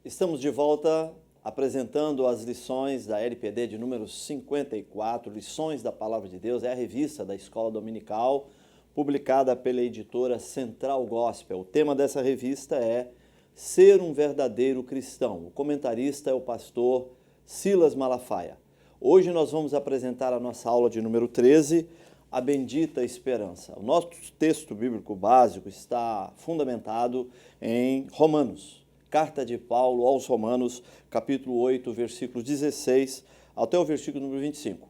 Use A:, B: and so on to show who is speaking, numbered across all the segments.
A: Estamos de volta apresentando as lições da LPD de número 54, Lições da Palavra de Deus. É a revista da Escola Dominical, publicada pela editora Central Gospel. O tema dessa revista é Ser um Verdadeiro Cristão. O comentarista é o pastor Silas Malafaia. Hoje nós vamos apresentar a nossa aula de número 13, a bendita esperança. O nosso texto bíblico básico está fundamentado em Romanos. Carta de Paulo aos Romanos, capítulo 8, versículos 16 até o versículo número 25.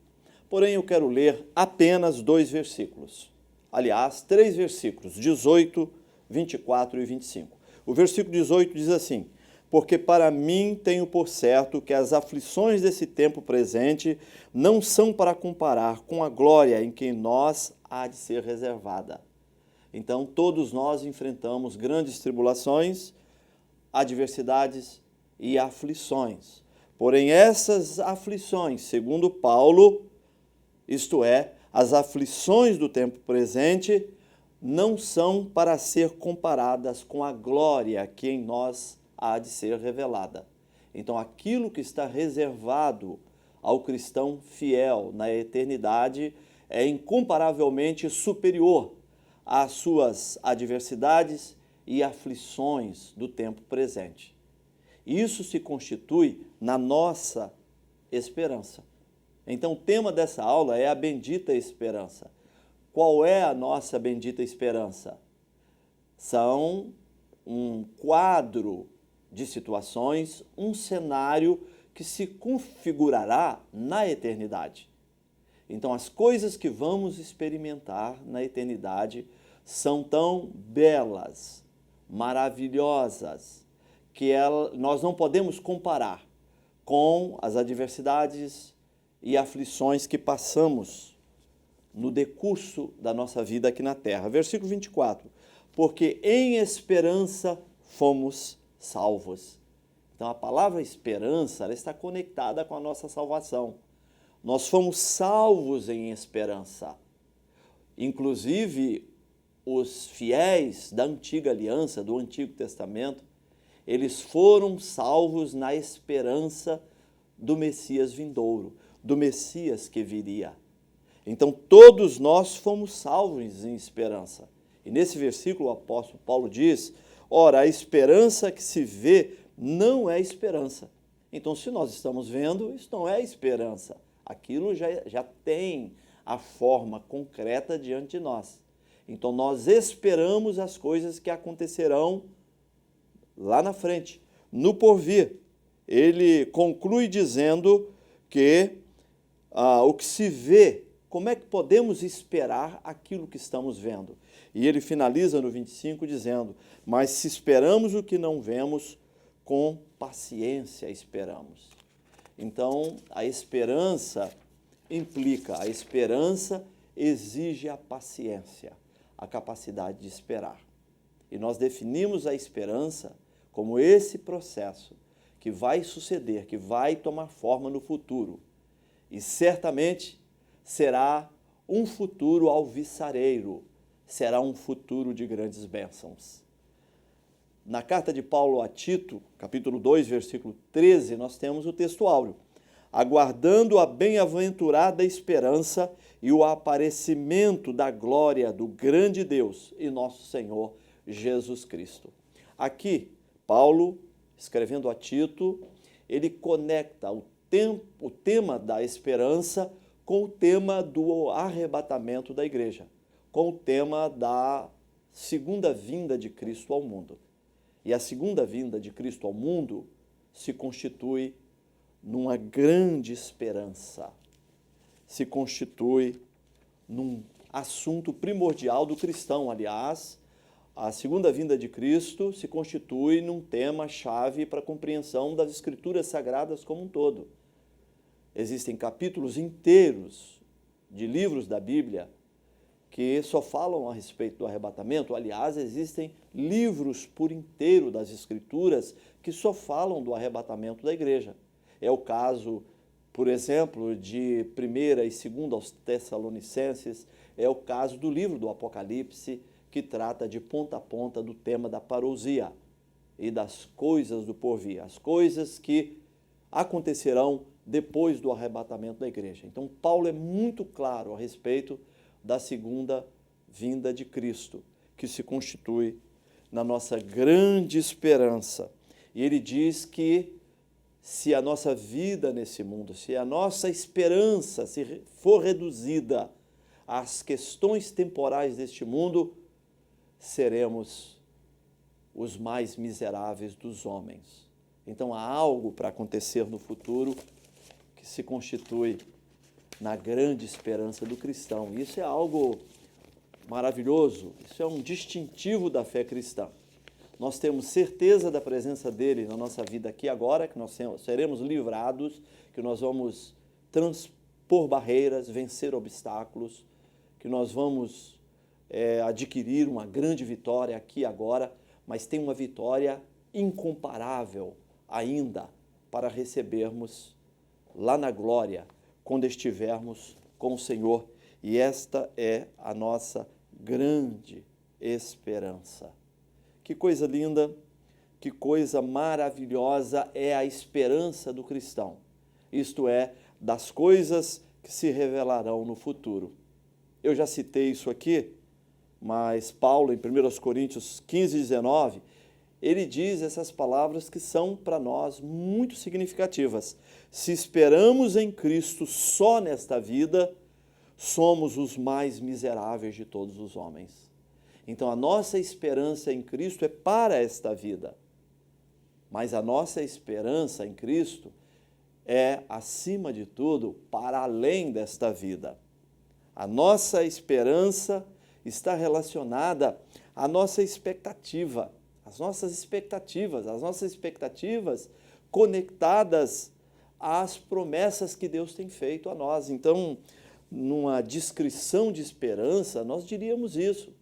A: Porém, eu quero ler apenas 2 versículos. Aliás, 3 versículos, 18, 24 e 25. O versículo 18 diz assim: porque para mim tenho por certo que as aflições desse tempo presente não são para comparar com a glória em que nós há de ser reservada. Então, todos nós enfrentamos grandes tribulações, adversidades e aflições. Porém, essas aflições, segundo Paulo, isto é, as aflições do tempo presente, não são para ser comparadas com a glória que em nós há de ser revelada. Então, aquilo que está reservado ao cristão fiel na eternidade é incomparavelmente superior às suas adversidades e aflições do tempo presente. Isso se constitui na nossa esperança. Então, o tema dessa aula é a bendita esperança. Qual é a nossa bendita esperança? São um quadro de situações, um cenário que se configurará na eternidade. Então, as coisas que vamos experimentar na eternidade são tão belas, maravilhosas, que nós não podemos comparar com as adversidades e aflições que passamos no decurso da nossa vida aqui na terra. Versículo 24, porque em esperança fomos salvos. Então, a palavra esperança ela está conectada com a nossa salvação. Nós fomos salvos em esperança. Inclusive, os fiéis da antiga aliança, do Antigo Testamento, eles foram salvos na esperança do Messias vindouro, do Messias que viria. Então, todos nós fomos salvos em esperança. E nesse versículo, o apóstolo Paulo diz: ora, a esperança que se vê não é esperança. Então, se nós estamos vendo, isso não é esperança. Aquilo já tem a forma concreta diante de nós. Então, nós esperamos as coisas que acontecerão lá na frente, no porvir. Ele conclui dizendo que o que se vê, como é que podemos esperar aquilo que estamos vendo? E ele finaliza no 25 dizendo: mas se esperamos o que não vemos, com paciência esperamos. Então, a esperança implica, a esperança exige a paciência, a capacidade de esperar. E nós definimos a esperança como esse processo que vai suceder, que vai tomar forma no futuro. E certamente será um futuro alvissareiro, será um futuro de grandes bênçãos. Na carta de Paulo a Tito, capítulo 2, versículo 13, nós temos o texto áureo: aguardando a bem-aventurada esperança e o aparecimento da glória do grande Deus e nosso Senhor Jesus Cristo. Aqui, Paulo, escrevendo a Tito, ele conecta o tema da esperança com o tema do arrebatamento da igreja, com o tema da segunda vinda de Cristo ao mundo. E a segunda vinda de Cristo ao mundo se constitui numa grande esperança, se constitui num assunto primordial do cristão. Aliás, a segunda vinda de Cristo se constitui num tema-chave para a compreensão das Escrituras Sagradas como um todo. Existem capítulos inteiros de livros da Bíblia que só falam a respeito do arrebatamento. Aliás, existem livros por inteiro das Escrituras que só falam do arrebatamento da igreja. É o caso, por exemplo, de 1ª e 2ª aos Tessalonicenses, é o caso do livro do Apocalipse, que trata de ponta a ponta do tema da parousia. e das coisas do porvir, as coisas que acontecerão depois do arrebatamento da igreja. Então, Paulo é muito claro a respeito da segunda vinda de Cristo, que se constitui na nossa grande esperança. E ele diz que se a nossa vida nesse mundo, se a nossa esperança se for reduzida às questões temporais deste mundo, seremos os mais miseráveis dos homens. Então há algo para acontecer no futuro que se constitui na grande esperança do cristão. Isso é algo maravilhoso, isso é um distintivo da fé cristã. Nós temos certeza da presença dele na nossa vida aqui agora, que nós seremos livrados, que nós vamos transpor barreiras, vencer obstáculos, que nós vamos adquirir uma grande vitória aqui agora, mas tem uma vitória incomparável ainda para recebermos lá na glória, quando estivermos com o Senhor. E esta é a nossa grande esperança. Que coisa linda, que coisa maravilhosa é a esperança do cristão. Isto é, das coisas que se revelarão no futuro. Eu já citei isso aqui, mas Paulo, em 1 Coríntios 15, 19, ele diz essas palavras que são para nós muito significativas. Se esperamos em Cristo só nesta vida, somos os mais miseráveis de todos os homens. Então, a nossa esperança em Cristo é para esta vida, mas a nossa esperança em Cristo é, acima de tudo, para além desta vida. A nossa esperança está relacionada à nossa expectativa, as nossas expectativas conectadas às promessas que Deus tem feito a nós. Então, numa descrição de esperança, nós diríamos isso,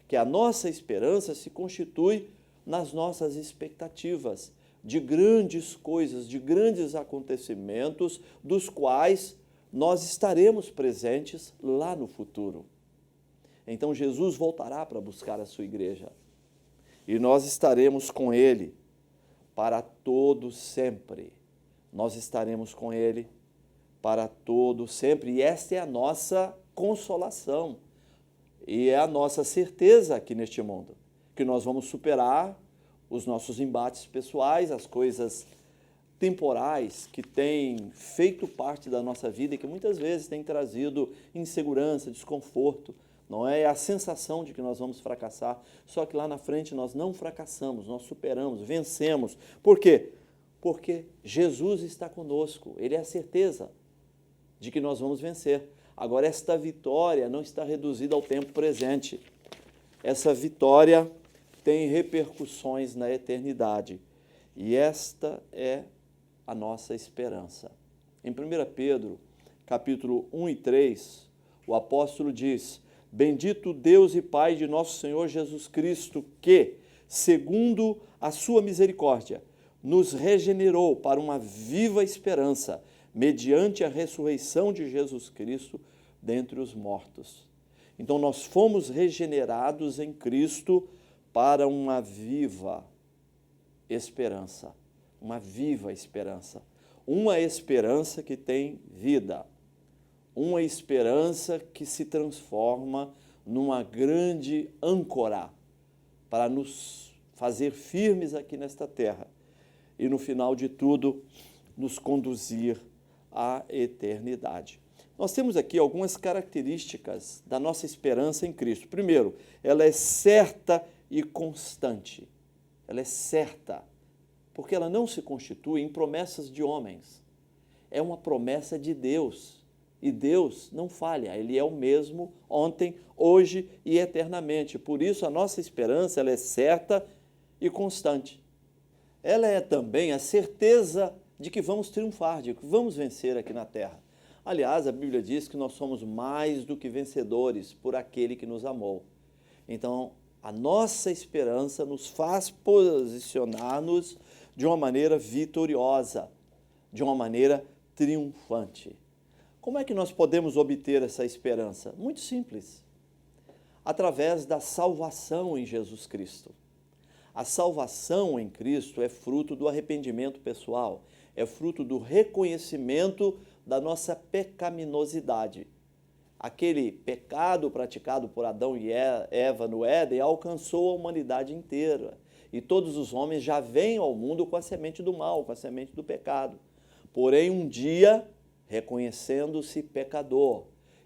A: que a nossa esperança se constitui nas nossas expectativas de grandes coisas, de grandes acontecimentos, dos quais nós estaremos presentes lá no futuro. Então, Jesus voltará para buscar a sua igreja e nós estaremos com ele para todo sempre. Nós estaremos com ele para todo sempre, e esta é a nossa consolação e é a nossa certeza aqui neste mundo, que nós vamos superar os nossos embates pessoais, as coisas temporais que têm feito parte da nossa vida e que muitas vezes têm trazido insegurança, desconforto, não é? A sensação de que nós vamos fracassar, só que lá na frente nós não fracassamos, nós superamos, vencemos. Por quê? Porque Jesus está conosco, ele é a certeza de que nós vamos vencer. Agora, esta vitória não está reduzida ao tempo presente. Essa vitória tem repercussões na eternidade. E esta é a nossa esperança. Em 1 Pedro, capítulo 1 e 3, o apóstolo diz: Bendito Deus e Pai de nosso Senhor Jesus Cristo, que, segundo a sua misericórdia, nos regenerou para uma viva esperança, mediante a ressurreição de Jesus Cristo dentre os mortos. Então, nós fomos regenerados em Cristo para uma viva esperança, uma esperança que tem vida, uma esperança que se transforma numa grande âncora para nos fazer firmes aqui nesta terra e, no final de tudo, nos conduzir à eternidade. Nós temos aqui algumas características da nossa esperança em Cristo. Primeiro, ela é certa e constante. Ela é certa, porque ela não se constitui em promessas de homens. É uma promessa de Deus. E Deus não falha, ele é o mesmo ontem, hoje e eternamente. Por isso, a nossa esperança ela é certa e constante. Ela é também a certeza de que vamos triunfar, de que vamos vencer aqui na terra. Aliás, a Bíblia diz que nós somos mais do que vencedores por aquele que nos amou. Então, a nossa esperança nos faz posicionar-nos de uma maneira vitoriosa, de uma maneira triunfante. Como é que nós podemos obter essa esperança? Muito simples. Através da salvação em Jesus Cristo. A salvação em Cristo é fruto do arrependimento pessoal, é fruto do reconhecimento da nossa pecaminosidade. Aquele pecado praticado por Adão e Eva no Éden alcançou a humanidade inteira. E todos os homens já vêm ao mundo com a semente do mal, com a semente do pecado. Porém, um dia, reconhecendo-se pecador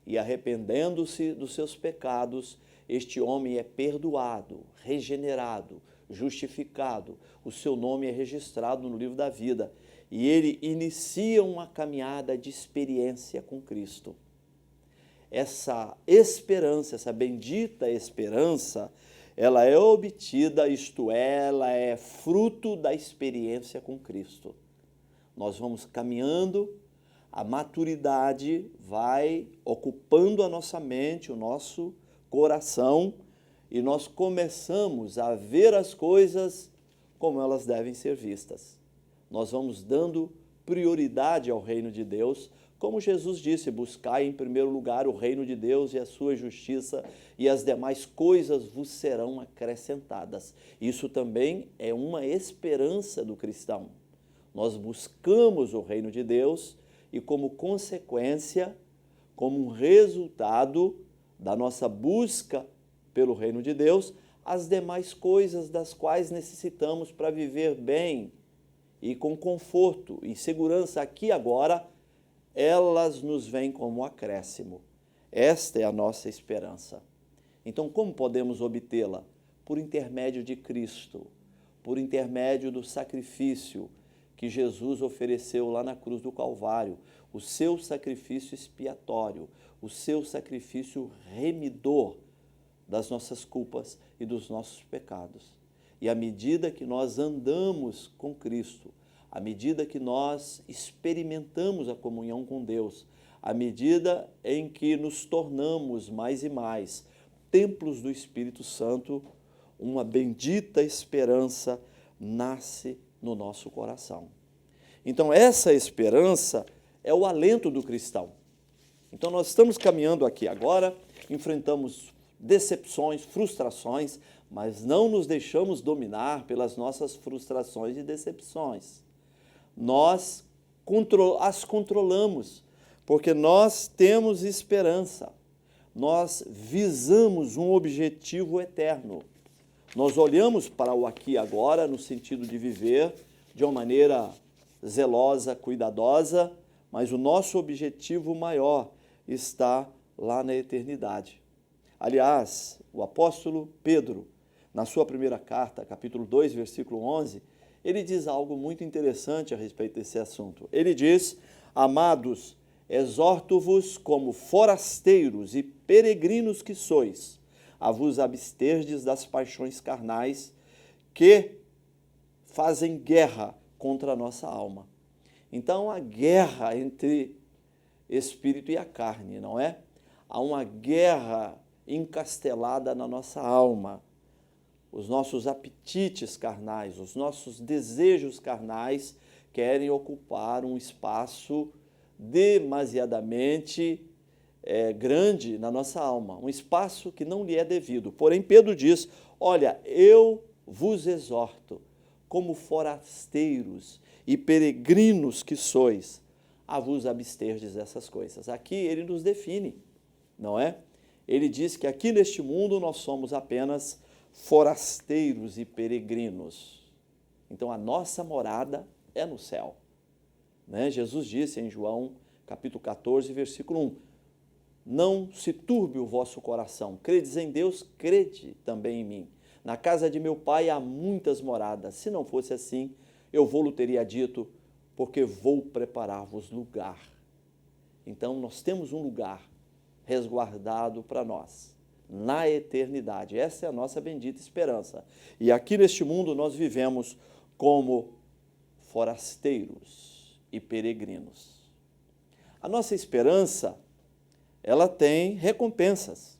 A: e arrependendo-se dos seus pecados, este homem é perdoado, regenerado, justificado. O seu nome é registrado no livro da vida. E ele inicia uma caminhada de experiência com Cristo. Essa esperança, essa bendita esperança, ela é obtida, isto é, ela é fruto da experiência com Cristo. Nós vamos caminhando, a maturidade vai ocupando a nossa mente, o nosso coração, e nós começamos a ver as coisas como elas devem ser vistas. Nós vamos dando prioridade ao reino de Deus, como Jesus disse, buscai em primeiro lugar o reino de Deus e a sua justiça, e as demais coisas vos serão acrescentadas. Isso também é uma esperança do cristão. Nós buscamos o reino de Deus e, como consequência, como um resultado da nossa busca pelo reino de Deus, as demais coisas das quais necessitamos para viver bem e com conforto e segurança aqui e agora, elas nos vêm como acréscimo. Esta é a nossa esperança. Então, como podemos obtê-la? Por intermédio de Cristo, por intermédio do sacrifício que Jesus ofereceu lá na cruz do Calvário, o seu sacrifício expiatório, o seu sacrifício remidor das nossas culpas e dos nossos pecados. E à medida que nós andamos com Cristo, à medida que nós experimentamos a comunhão com Deus, à medida em que nos tornamos mais e mais templos do Espírito Santo, uma bendita esperança nasce no nosso coração. Então, essa esperança é o alento do cristão. Então, nós estamos caminhando aqui agora, enfrentamos decepções, frustrações, mas não nos deixamos dominar pelas nossas frustrações e decepções. Nós as controlamos, porque nós temos esperança, nós visamos um objetivo eterno. Nós olhamos para o aqui e agora no sentido de viver de uma maneira zelosa, cuidadosa, mas o nosso objetivo maior está lá na eternidade. Aliás, o apóstolo Pedro, na sua primeira carta, capítulo 2, versículo 11, ele diz algo muito interessante a respeito desse assunto. Ele diz: amados, exorto-vos como forasteiros e peregrinos que sois, a vos absterdes das paixões carnais que fazem guerra contra a nossa alma. Então, a guerra entre espírito e a carne, não é? Há uma guerra encastelada na nossa alma. Os nossos apetites carnais, os nossos desejos carnais querem ocupar um espaço demasiadamente grande na nossa alma, um espaço que não lhe é devido. Porém, Pedro diz: olha, eu vos exorto, como forasteiros e peregrinos que sois, a vos absterdes dessas coisas. Aqui ele nos define, não é? Ele diz que aqui neste mundo nós somos apenas forasteiros e peregrinos. Então a nossa morada é no céu, né? Jesus disse em João capítulo 14, versículo 1, não se turbe o vosso coração, credes em Deus, crede também em mim. Na casa de meu pai há muitas moradas, se não fosse assim, eu vou-lhe teria dito, porque vou preparar-vos lugar. Então nós temos um lugar resguardado para nós, na eternidade. Essa é a nossa bendita esperança. E aqui neste mundo nós vivemos como forasteiros e peregrinos. A nossa esperança, ela tem recompensas.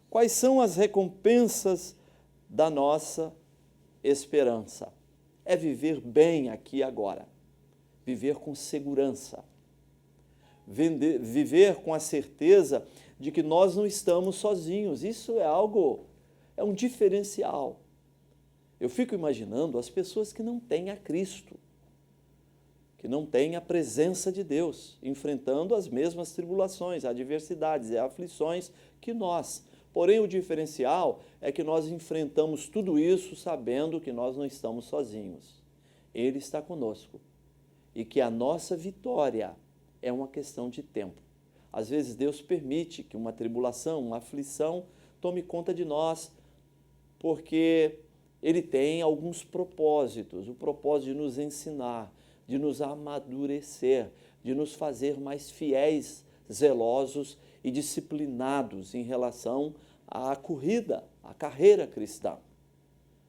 A: Quais são as recompensas da nossa esperança? É viver bem aqui e agora, viver com segurança, viver com a certeza de que nós não estamos sozinhos. Isso é um diferencial. Eu fico imaginando as pessoas que não têm a Cristo, que não têm a presença de Deus, enfrentando as mesmas tribulações, adversidades e aflições que nós. Porém, o diferencial é que nós enfrentamos tudo isso sabendo que nós não estamos sozinhos. Ele está conosco e que a nossa vitória é uma questão de tempo. Às vezes Deus permite que uma tribulação, uma aflição tome conta de nós, porque Ele tem alguns propósitos, o propósito de nos ensinar, de nos amadurecer, de nos fazer mais fiéis, zelosos e disciplinados em relação à corrida, à carreira cristã.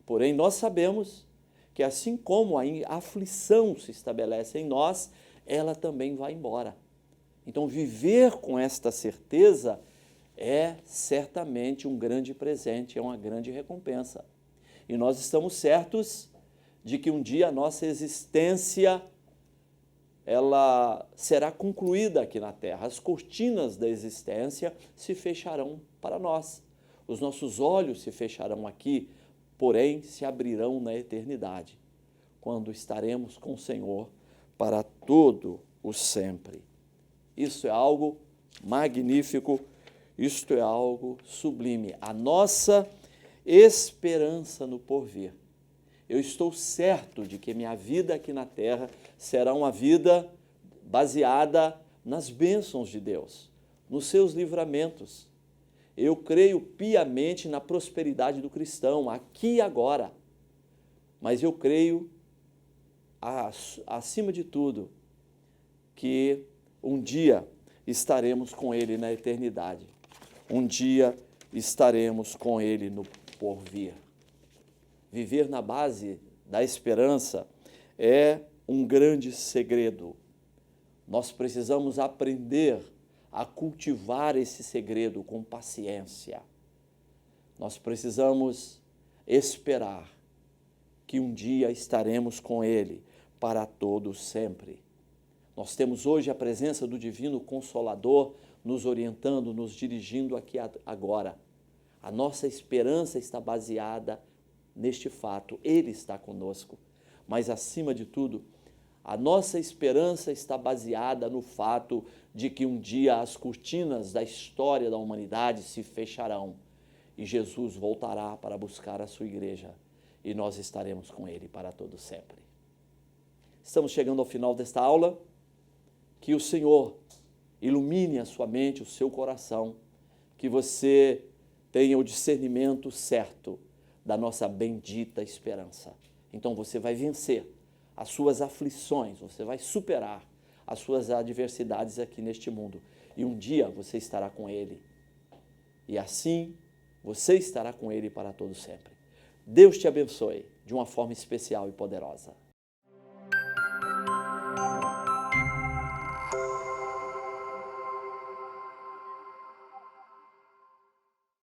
A: Porém, nós sabemos que assim como a aflição se estabelece em nós, ela também vai embora. Então, viver com esta certeza é certamente um grande presente, é uma grande recompensa. E nós estamos certos de que um dia a nossa existência ela será concluída aqui na Terra. As cortinas da existência se fecharão para nós. Os nossos olhos se fecharão aqui, porém se abrirão na eternidade, quando estaremos com o Senhor para todo o sempre. Isso é algo magnífico, isto é algo sublime. A nossa esperança no porvir. Eu estou certo de que minha vida aqui na terra será uma vida baseada nas bênçãos de Deus, nos seus livramentos. Eu creio piamente na prosperidade do cristão, aqui e agora. Mas eu creio, acima de tudo, que um dia estaremos com Ele na eternidade. Um dia estaremos com Ele no porvir. Viver na base da esperança é um grande segredo. Nós precisamos aprender a cultivar esse segredo com paciência. Nós precisamos esperar que um dia estaremos com Ele para todo sempre. Nós temos hoje a presença do Divino Consolador nos orientando, nos dirigindo aqui agora. A nossa esperança está baseada neste fato, Ele está conosco. Mas, acima de tudo, a nossa esperança está baseada no fato de que um dia as cortinas da história da humanidade se fecharão e Jesus voltará para buscar a sua igreja e nós estaremos com Ele para todo sempre. Estamos chegando ao final desta aula. Que o Senhor ilumine a sua mente, o seu coração, que você tenha o discernimento certo da nossa bendita esperança. Então você vai vencer as suas aflições, você vai superar as suas adversidades aqui neste mundo. E um dia você estará com Ele. E assim você estará com Ele para todo sempre. Deus te abençoe de uma forma especial e poderosa.